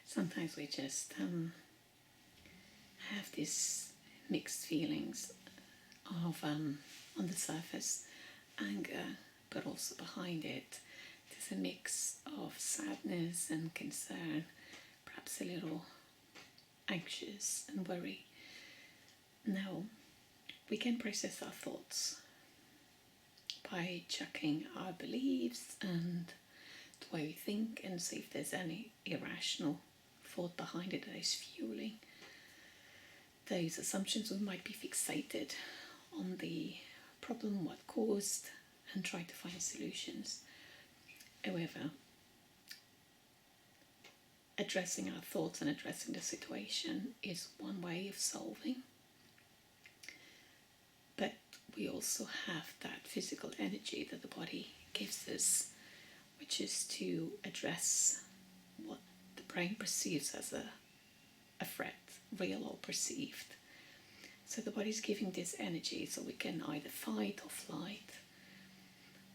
sometimes we just have these mixed feelings of, on the surface, anger, but also behind it, there's a mix of sadness and concern, perhaps a little anxious and worry. Now, we can process our thoughts by checking our beliefs and the way we think and see if there's any irrational thought behind it that is fueling those assumptions. We might be fixated on the problem, what caused, and try to find solutions. However, addressing our thoughts and addressing the situation is one way of solving. But we also have that physical energy that the body gives us, which is to address what the brain perceives as a threat, real or perceived. So the body's giving this energy so we can either fight or flight.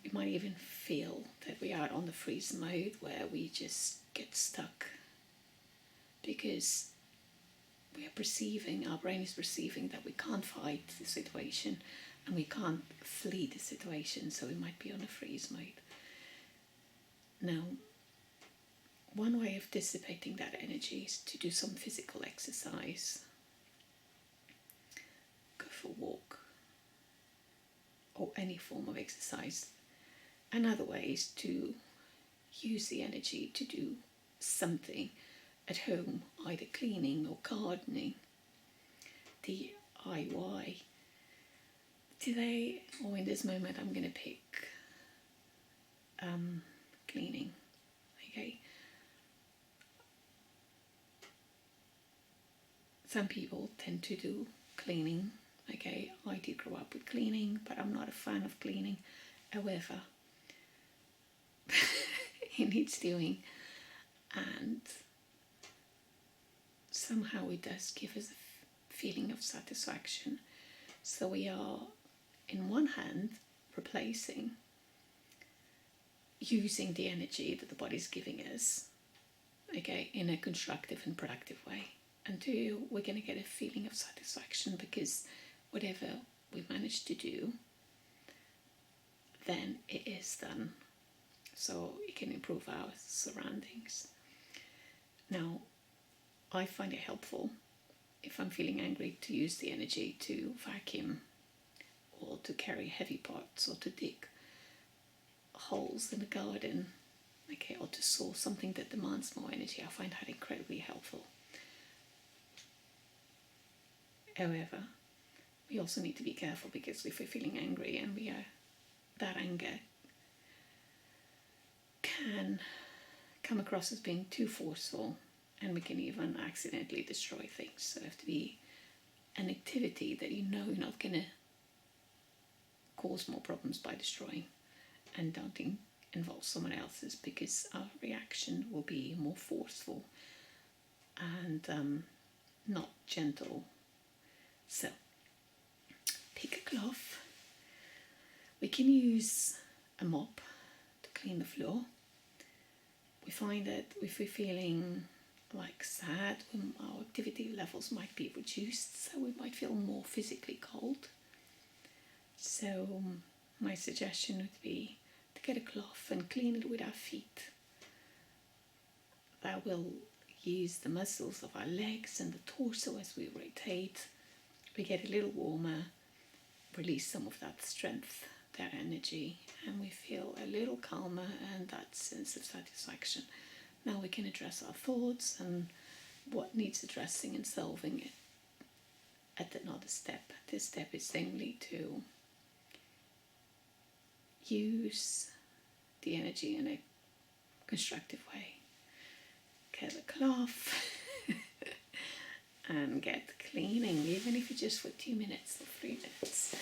We might even feel that we are on the freeze mode where we just get stuck because we are perceiving, our brain is perceiving that we can't fight the situation and we can't flee the situation, so we might be on a freeze mode. Now, one way of dissipating that energy is to do some physical exercise. Go for a walk or any form of exercise. Another way is to use the energy to do something at home, either cleaning or gardening, DIY. Today, or in this moment, I'm going to pick cleaning. Okay. Some people tend to do cleaning. Okay, I did grow up with cleaning, but I'm not a fan of cleaning. However, it needs doing, and somehow it does give us a feeling of satisfaction. So we are, in one hand, replacing using the energy that the body's giving us, okay, in a constructive and productive way. And two, we're going to get a feeling of satisfaction because whatever we manage to do, then it is done. So it can improve our surroundings. Now, I find it helpful if I'm feeling angry to use the energy to vacuum or to carry heavy parts or to dig holes in the garden, okay, or to saw something that demands more energy. I find that incredibly helpful. However, we also need to be careful because if we're feeling angry and that anger can come across as being too forceful, and we can even accidentally destroy things. So it has to be an activity that you know you're not going to cause more problems by destroying, and don't involve someone else's because our reaction will be more forceful and not gentle. So pick a cloth. We can use a mop to clean the floor. We find that if we're feeling like sad, our activity levels might be reduced, so we might feel more physically cold. So my suggestion would be to get a cloth and clean it with our feet. That will use the muscles of our legs and the torso as we rotate. We get a little warmer, release some of that strength, that energy, and we feel a little calmer and that sense of satisfaction. Now we can address our thoughts and what needs addressing and solving it at another step. This step is namely to use the energy in a constructive way. Get a cloth and get cleaning, even if it's just for 2 minutes or 3 minutes.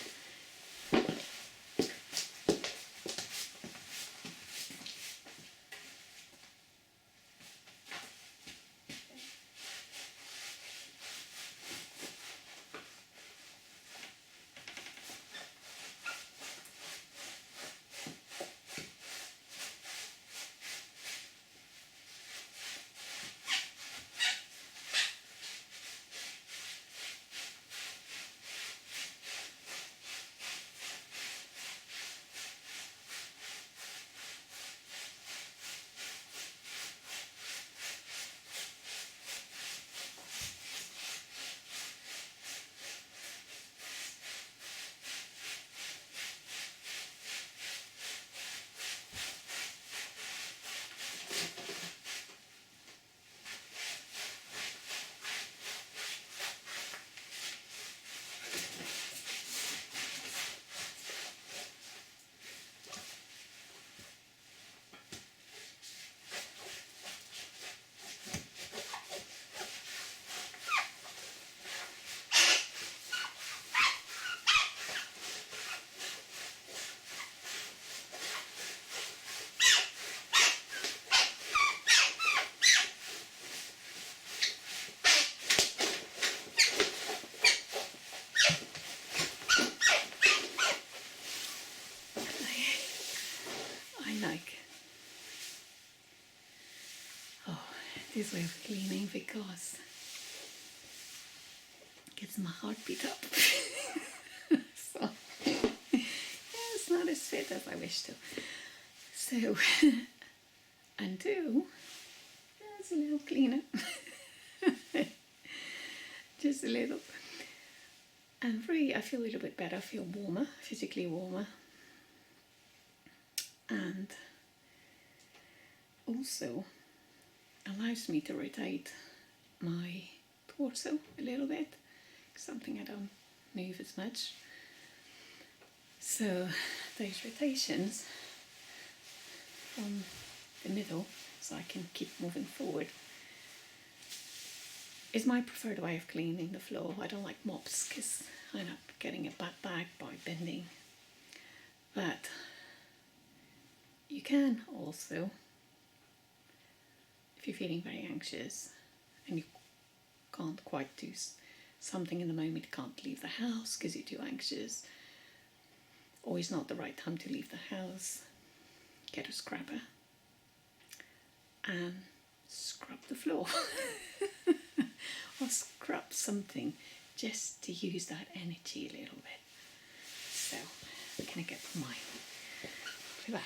this way of cleaning because it gets my heartbeat up. So yeah, it's not as fit as I wish to. So undo. That's a little cleaner. Just a little. And really, I feel a little bit better. I feel warmer, physically warmer. And also allows me to rotate my torso a little bit, something I don't move as much. So those rotations from the middle, so I can keep moving forward, is my preferred way of cleaning the floor. I don't like mops because I end up getting a bad back by bending. But you can also, if you're feeling very anxious and you can't quite do something in the moment, you can't leave the house because you're too anxious, or it's not the right time to leave the house, get a scrubber and scrub the floor. Or scrub something just to use that energy a little bit. So I'm gonna get mine. Be back.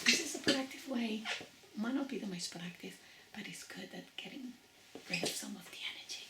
This is a productive way. Might not be the most productive, but it's good at getting rid of some of the energy.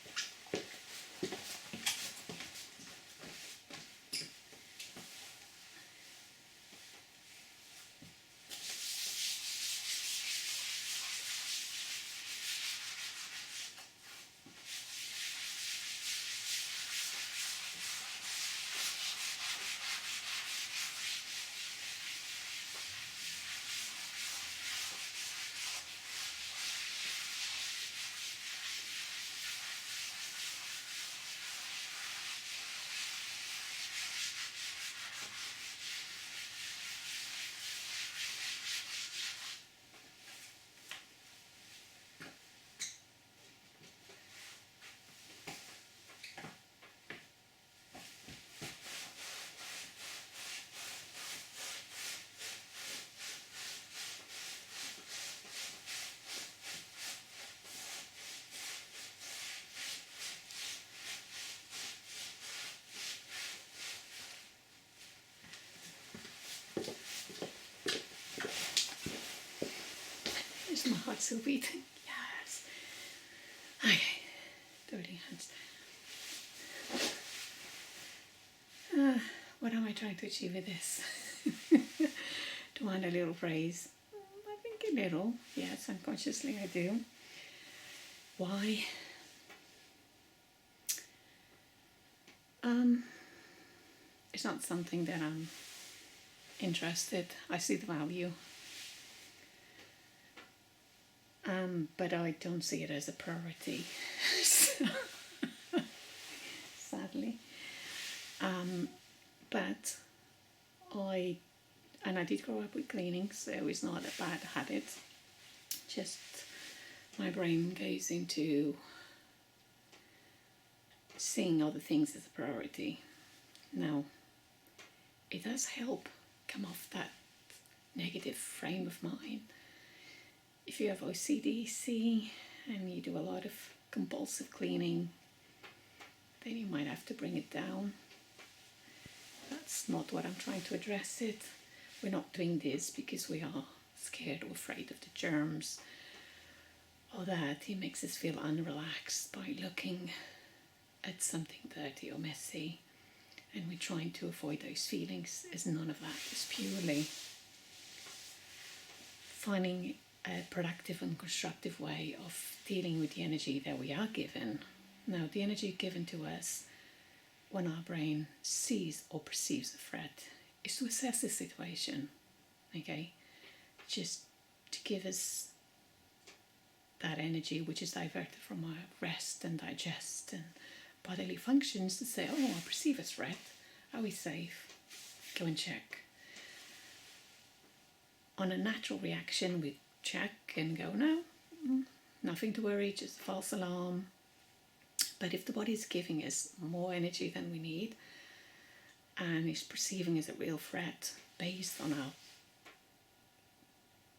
Is my heart still beating? Yes. Okay, dirty hands. What am I trying to achieve with this? Do I want a little praise? I think a little. Yes, unconsciously I do. Why? It's not something that I'm interested. I see the value. But I don't see it as a priority. Sadly. But I did grow up with cleaning, so it's not a bad habit. Just my brain goes into seeing other things as a priority. Now, it does help come off that negative frame of mind. If you have OCD and you do a lot of compulsive cleaning, then you might have to bring it down. That's not what I'm trying to address it. We're not doing this because we are scared or afraid of the germs or that it makes us feel unrelaxed by looking at something dirty or messy, and we're trying to avoid those feelings. As none of that is purely finding a productive and constructive way of dealing with the energy that we are given. Now, the energy given to us when our brain sees or perceives a threat is to assess the situation, okay? Just to give us that energy which is diverted from our rest and digest and bodily functions to say, oh, I perceive a threat. Are we safe? Go and check. on a natural reaction, we check and go, no, nothing to worry, just a false alarm. But if the body is giving us more energy than we need and is perceiving as a real threat based on our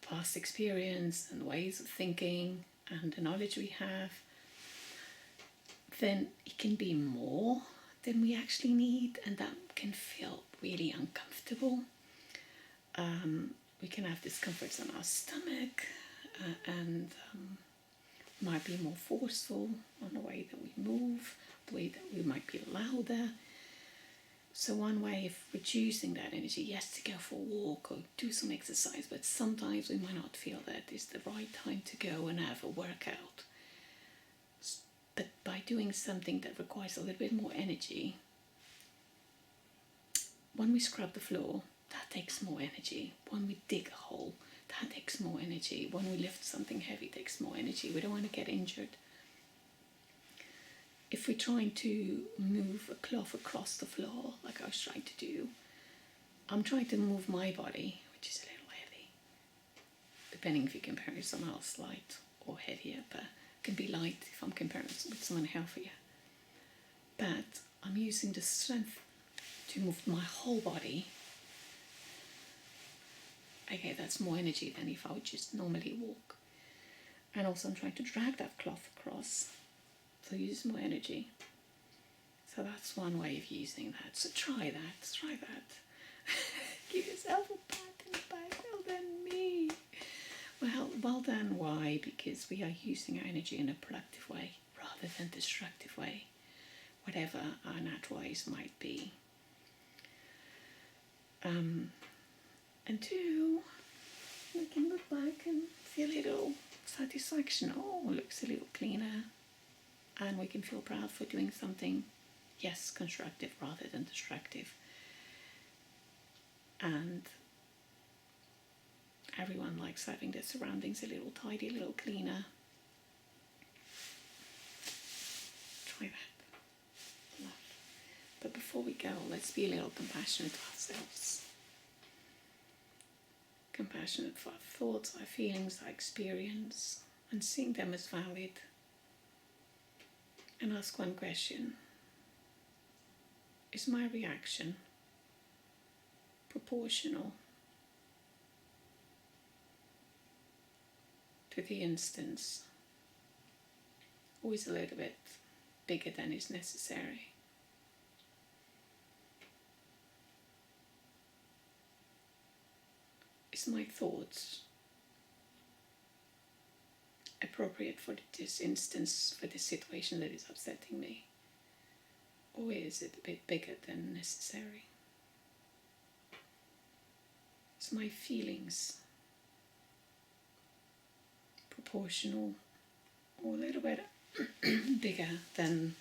past experience and ways of thinking and the knowledge we have, then it can be more than we actually need, and that can feel really uncomfortable. We can have discomforts on our stomach and might be more forceful on the way that we move, the way that we might be louder. So one way of reducing that energy, yes, to go for a walk or do some exercise, but sometimes we might not feel that it's the right time to go and have a workout. But by doing something that requires a little bit more energy, when we scrub the floor, that takes more energy. When we dig a hole, that takes more energy. When we lift something heavy, it takes more energy. We don't want to get injured. If we're trying to move a cloth across the floor, like I was trying to do, I'm trying to move my body, which is a little heavy, depending if you compare it to someone else light or heavier, but it can be light if I'm comparing it with someone healthier. But I'm using the strength to move my whole body. Okay, that's more energy than if I would just normally walk. And also I'm trying to drag that cloth across, so use more energy. So that's one way of using that. So try that. Give yourself a pat in the back. Well done, me. Well done. Why? Because we are using our energy in a productive way rather than destructive way, whatever our natural ways might be. And two, we can look back and feel a little satisfaction. Oh, it looks a little cleaner. And we can feel proud for doing something, yes, constructive rather than destructive. And everyone likes having their surroundings a little tidy, a little cleaner. Try that. Love. But before we go, let's be a little compassionate to ourselves. Compassionate for our thoughts, our feelings, our experience, and seeing them as valid. And ask one question. Is my reaction proportional to the instance, or is a little bit bigger than is necessary? Is my thoughts appropriate for this instance, for this situation that is upsetting me? Or is it a bit bigger than necessary? Is my feelings proportional or a little bit bigger than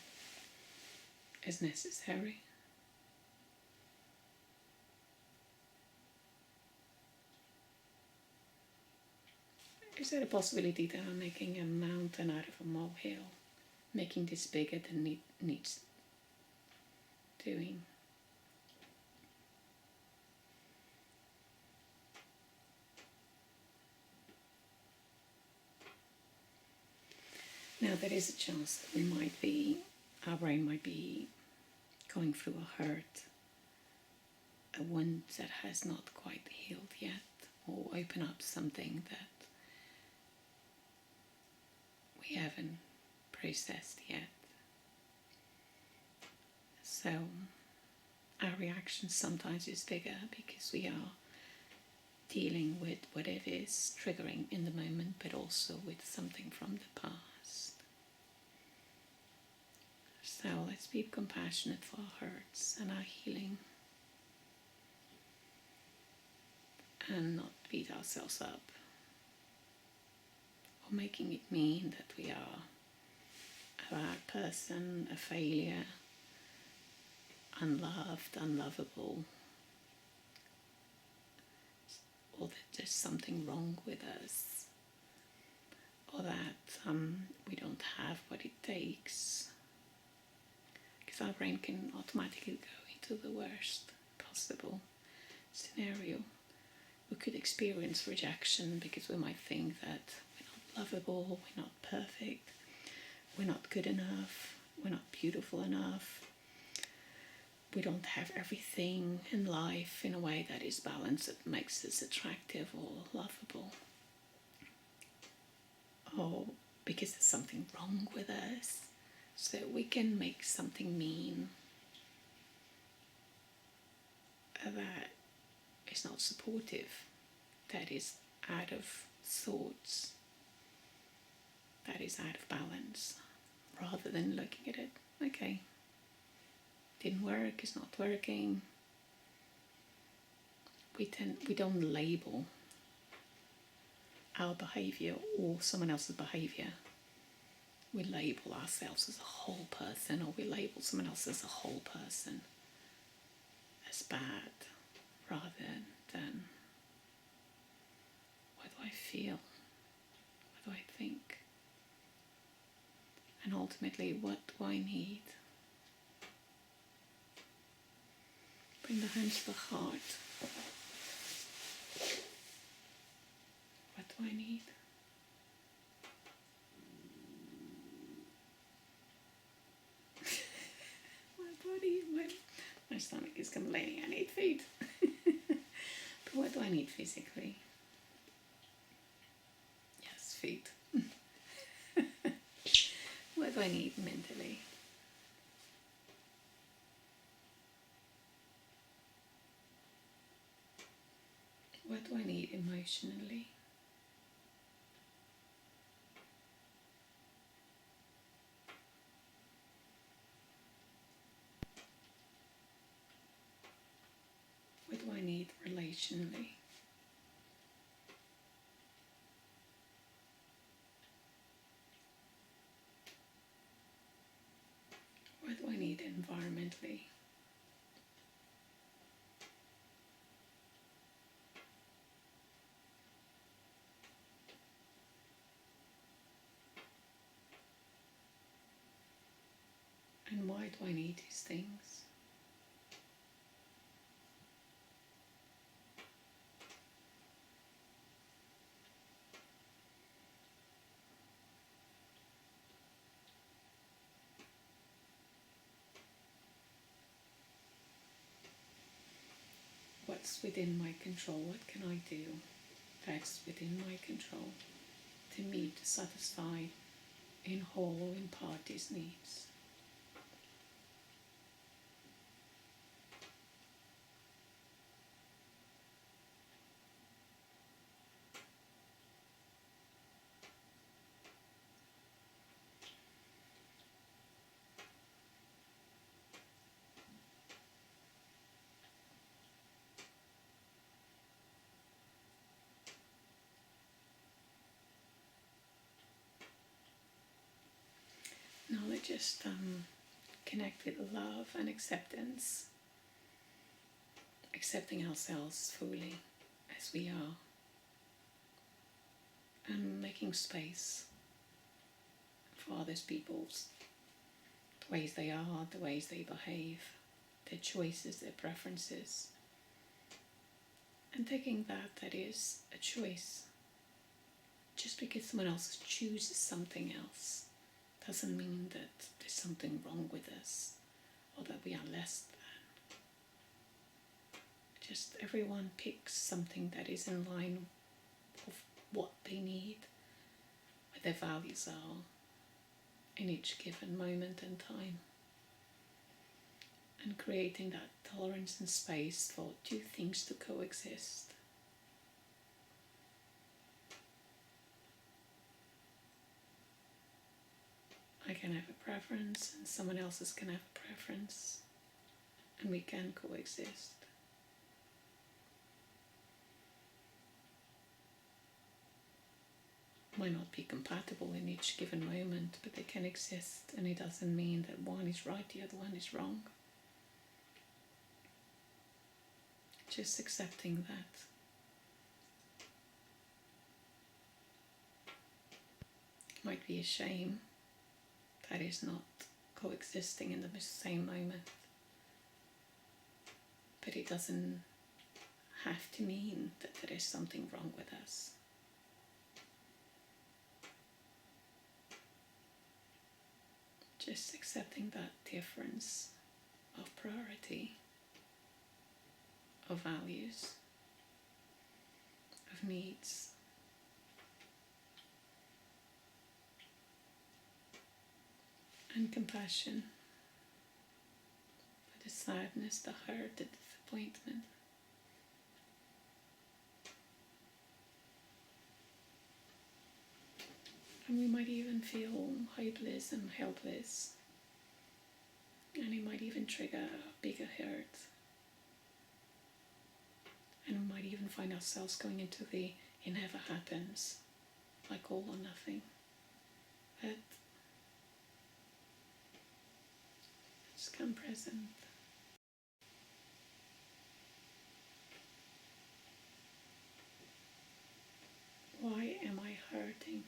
is necessary? Is there a possibility that I'm making a mountain out of a molehill, making this bigger than needs doing? Now there is a chance that our brain might be going through a hurt, a wound that has not quite healed yet, or open up something that we haven't processed yet. So our reaction sometimes is bigger because we are dealing with whatever is triggering in the moment, but also with something from the past. So let's be compassionate for our hurts and our healing, and not beat ourselves up, or making it mean that we are a bad person, a failure, unloved, unlovable, or that there's something wrong with us, or that we don't have what it takes. Because our brain can automatically go into the worst possible scenario. We could experience rejection because we might think that we're not lovable, we're not perfect, we're not good enough, we're not beautiful enough, we don't have everything in life in a way that is balanced, that makes us attractive or lovable. Or because there's something wrong with us, so we can make something mean that is not supportive, that is out of sorts, that is out of balance, rather than looking at it, okay, didn't work, it's not working. We don't label our behavior or someone else's behavior. We label ourselves as a whole person, or we label someone else as a whole person, as bad, rather than what do I feel, what do I think, and ultimately what do I need. Bring the hands to the heart. What do I need? My body, my stomach is complaining I need food. But what do I need physically? Yes, food. What do I need mentally? What do I need emotionally? What do I need relationally? What do I need environmentally? And why do I need these things? What's within my control? What can I do that's within my control to meet, to satisfy in whole, in part, these needs? Now let's just connect with love and acceptance, accepting ourselves fully as we are, and making space for others people's, the ways they are, the ways they behave, their choices, their preferences, and taking that is a choice. Just because someone else chooses something else doesn't mean that there's something wrong with us or that we are less than. Just everyone picks something that is in line with what they need, what their values are in each given moment and time. And creating that tolerance and space for two things to coexist. I can have a preference and someone else can have a preference, and we can coexist. Might not be compatible in each given moment, but they can exist, and it doesn't mean that one is right, the other one is wrong. Just accepting that. Might be a shame that is not coexisting in the same moment, but it doesn't have to mean that there is something wrong with us. Just accepting that difference of priority, of values, of needs. And compassion for the sadness, the hurt, the disappointment. And we might even feel hopeless and helpless. And it might even trigger a bigger hurt. And we might even find ourselves going into the "it never happens," like all or nothing. But just come present. Why am I hurting?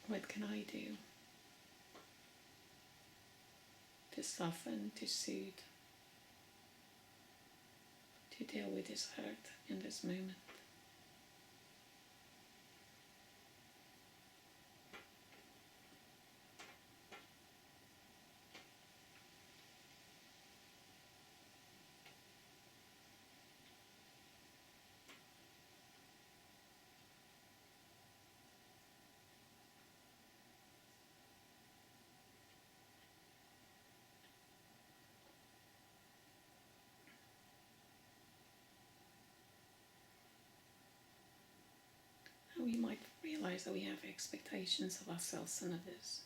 What can I do to soften, to soothe, to deal with this hurt in this moment? And we might realize that we have expectations of ourselves and others.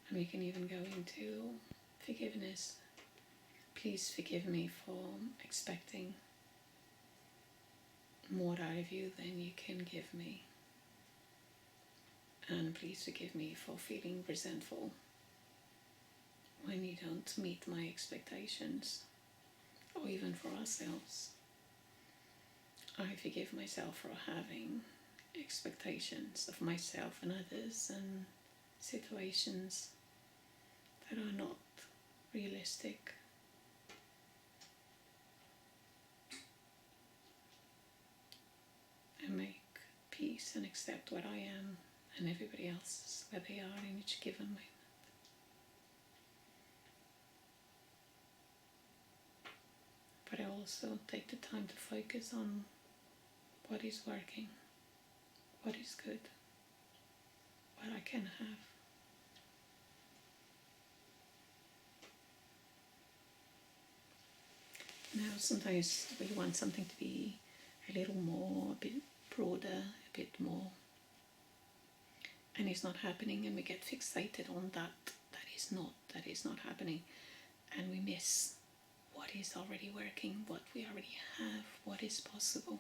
And we can even go into forgiveness. Please forgive me for expecting more out of you than you can give me. And please forgive me for feeling resentful when you don't meet my expectations, or even for ourselves. I forgive myself for having expectations of myself and others and situations that are not realistic. And make peace and accept what I am and everybody else where they are in each given moment. But I also take the time to focus on what is working, what is good, what I can have. Now sometimes we want something to be a little more, a bit broader, a bit more, and it's not happening, and we get fixated on that that is not happening, and we miss what is already working, what we already have, what is possible.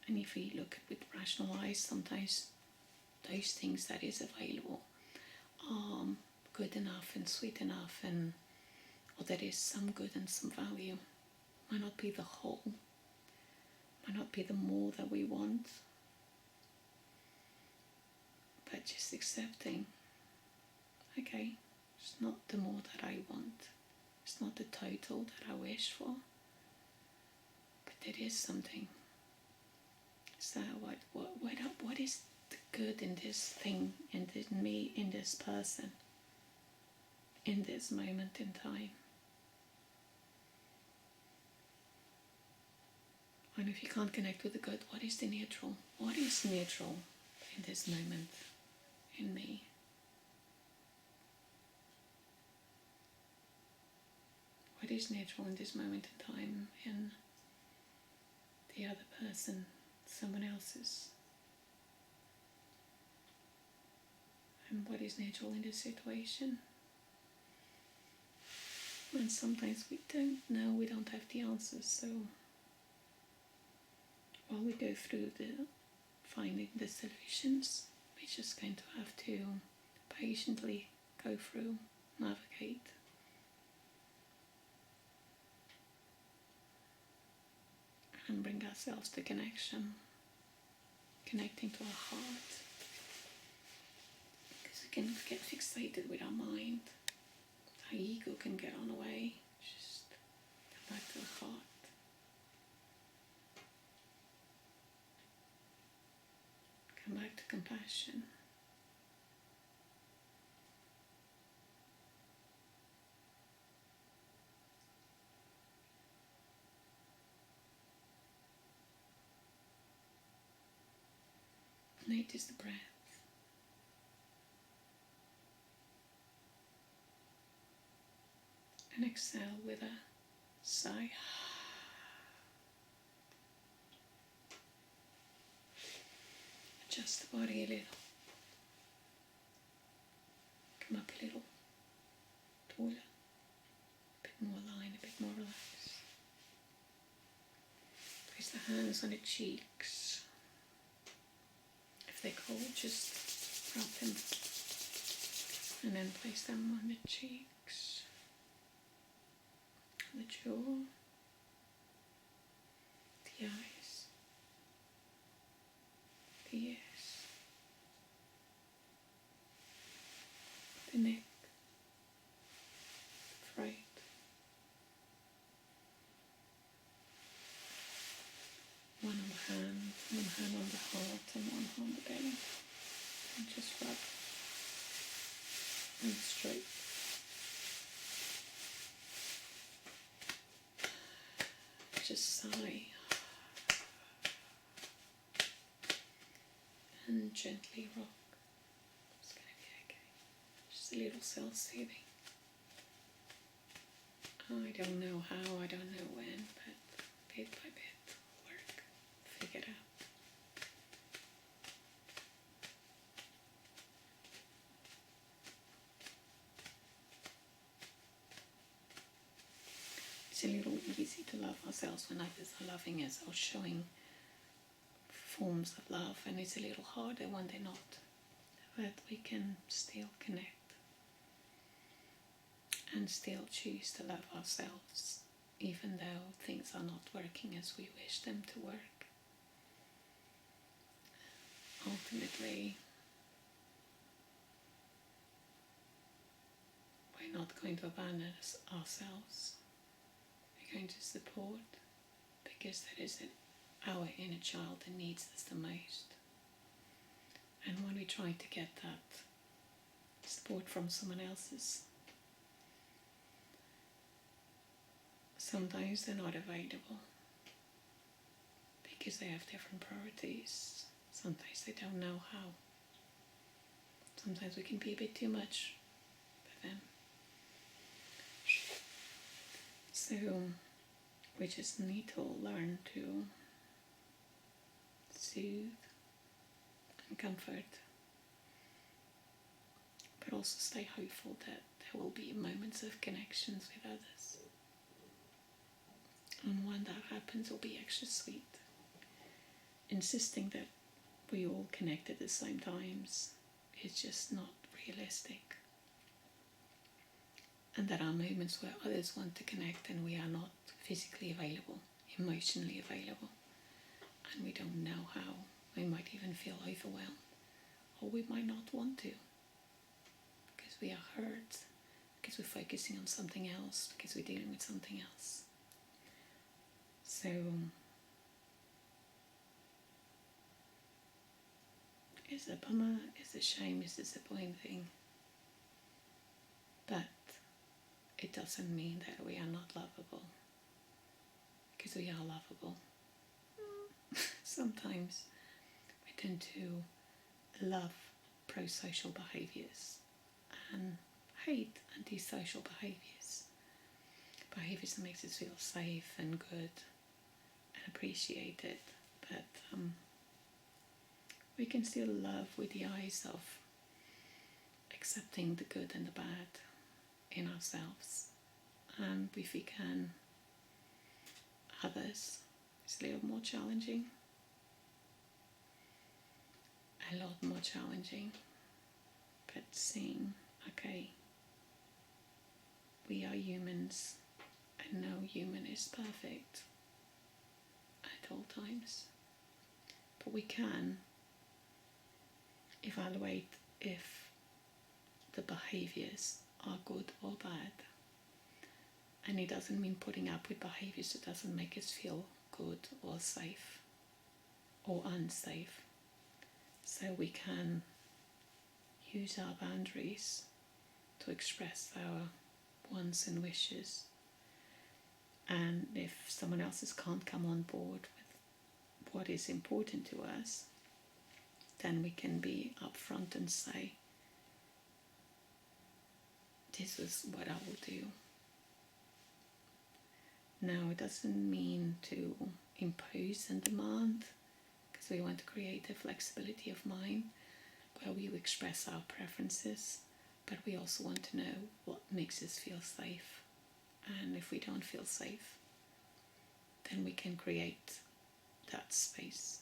And if we look with rational eyes, sometimes those things that is available are good enough and sweet enough, and or there is some good and some value. Might not be the whole, might not be the more that we want, but just accepting, okay, it's not the more that I want, it's not the total that I wish for, but there is something. So what is the good in this thing, in this me, in this person, in this moment in time? And if you can't connect with the good, what is the neutral? What is neutral in this moment in me? What is neutral in this moment in time in the other person, someone else's? And what is neutral in this situation? And sometimes we don't know, we don't have the answers, so while we go through the finding the solutions, we're just going to have to patiently go through, navigate. and bring ourselves to connection, connecting to our heart. Because we can get fixated with our mind. Our ego can get on the way. Just come back to the heart. Come back to compassion. Notice the breath. And exhale with a sigh. Adjust the body a little. Come up a little taller. A bit more aligned, a bit more relaxed. Place the hands on the cheeks. If they're cold, just rub them. And then place them on the cheeks, on the jaw, the eyes, the ears, the neck, the throat, one hand on the heart and one on the belly, and just rub and straight. Just sigh and gently rock. It's going to be okay. Just a little self-soothing. I don't know how, I don't know when, but bit by bit it'll work. Figure it out. It's a little easy to love ourselves when others are loving us or showing forms of love, and it's a little harder when they're not, but we can still connect and still choose to love ourselves even though things are not working as we wish them to work. Ultimately, we're not going to abandon ourselves. We're going to support, because that is our inner child that needs us the most. And when we try to get that support from someone else's, sometimes they're not available because they have different priorities. Sometimes they don't know how. Sometimes we can be a bit too much for them. So we just need to learn to soothe and comfort, but also stay hopeful that there will be moments of connections with others. And when that happens, it'll be extra sweet. Insisting that we all connect at the same times is just not realistic. And there are moments where others want to connect and we are not physically available, emotionally available, and we don't know how. We might even feel overwhelmed, or we might not want to, because we are hurt, because we're focusing on something else, because we're dealing with something else. So it's a bummer, it's a shame, it's disappointing, but it doesn't mean that we are not lovable, because we are lovable. Sometimes we tend to love pro-social behaviours and hate anti-social behaviours. Behaviours that makes us feel safe and good and appreciated, but we can still love with the eyes of accepting the good and the bad in ourselves. And if we can, others, it's a little more challenging, a lot more challenging, but seeing, okay, we are humans and no human is perfect, at all times. But we can evaluate if the behaviors are good or bad. And it doesn't mean putting up with behaviors that doesn't make us feel good or safe or unsafe. So we can use our boundaries to express our wants and wishes. And if someone else can't come on board with what is important to us, then we can be upfront and say, this is what I will do. Now, it doesn't mean to impose and demand, because we want to create a flexibility of mind where we express our preferences, but we also want to know what makes us feel safe. And if we don't feel safe, then we can create that space.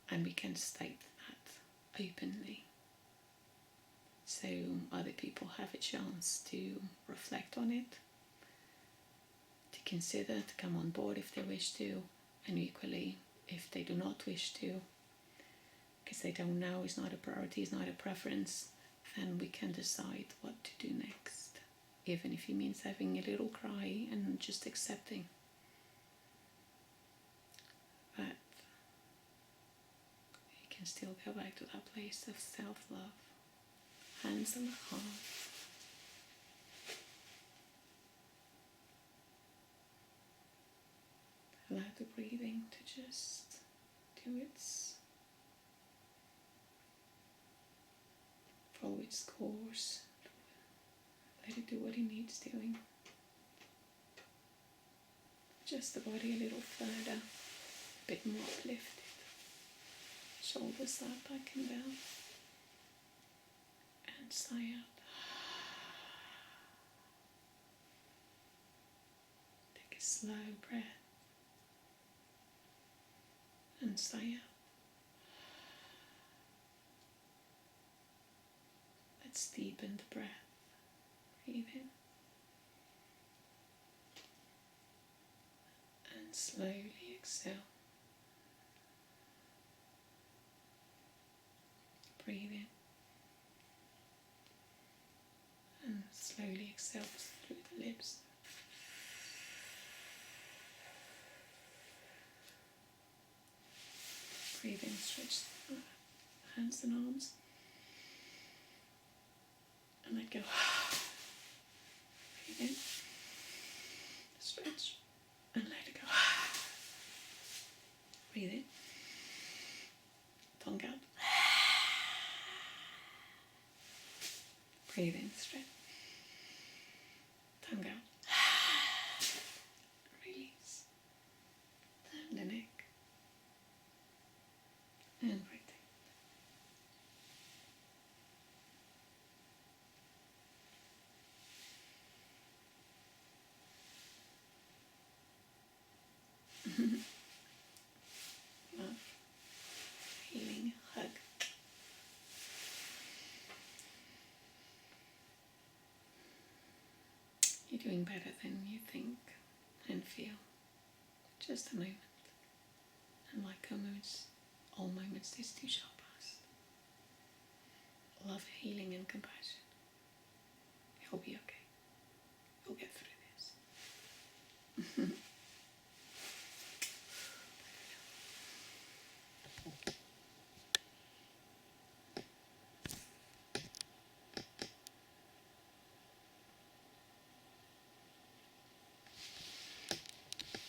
And we can state that openly, so other people have a chance to reflect on it, to consider, to come on board if they wish to, and equally if they do not wish to, because they don't know, it's not a priority, it's not a preference, then we can decide what to do next, even if it means having a little cry and just accepting. But you can still go back to that place of self-love. Hands on the heart. Allow the breathing to just follow its course. Let it do what it needs doing. Adjust the body a little further, a bit more uplifted. Shoulders up, back and down. And sigh out. Take a slow breath. And sigh out. Let's deepen the breath. Breathe in. And slowly exhale. Breathe in. And slowly exhale through the lips. Breathe in, stretch the hands and arms. And let go. Breathe in. Stretch. And let it go. Breathe in. Tongue out. Breathe in, stretch. Tongue out. Release. Turn the neck. And breathe in. Love. Healing. Hug. You're doing better than you think and feel. Just a moment. And like all moments, this too shall pass. Love, healing and compassion. You'll be okay.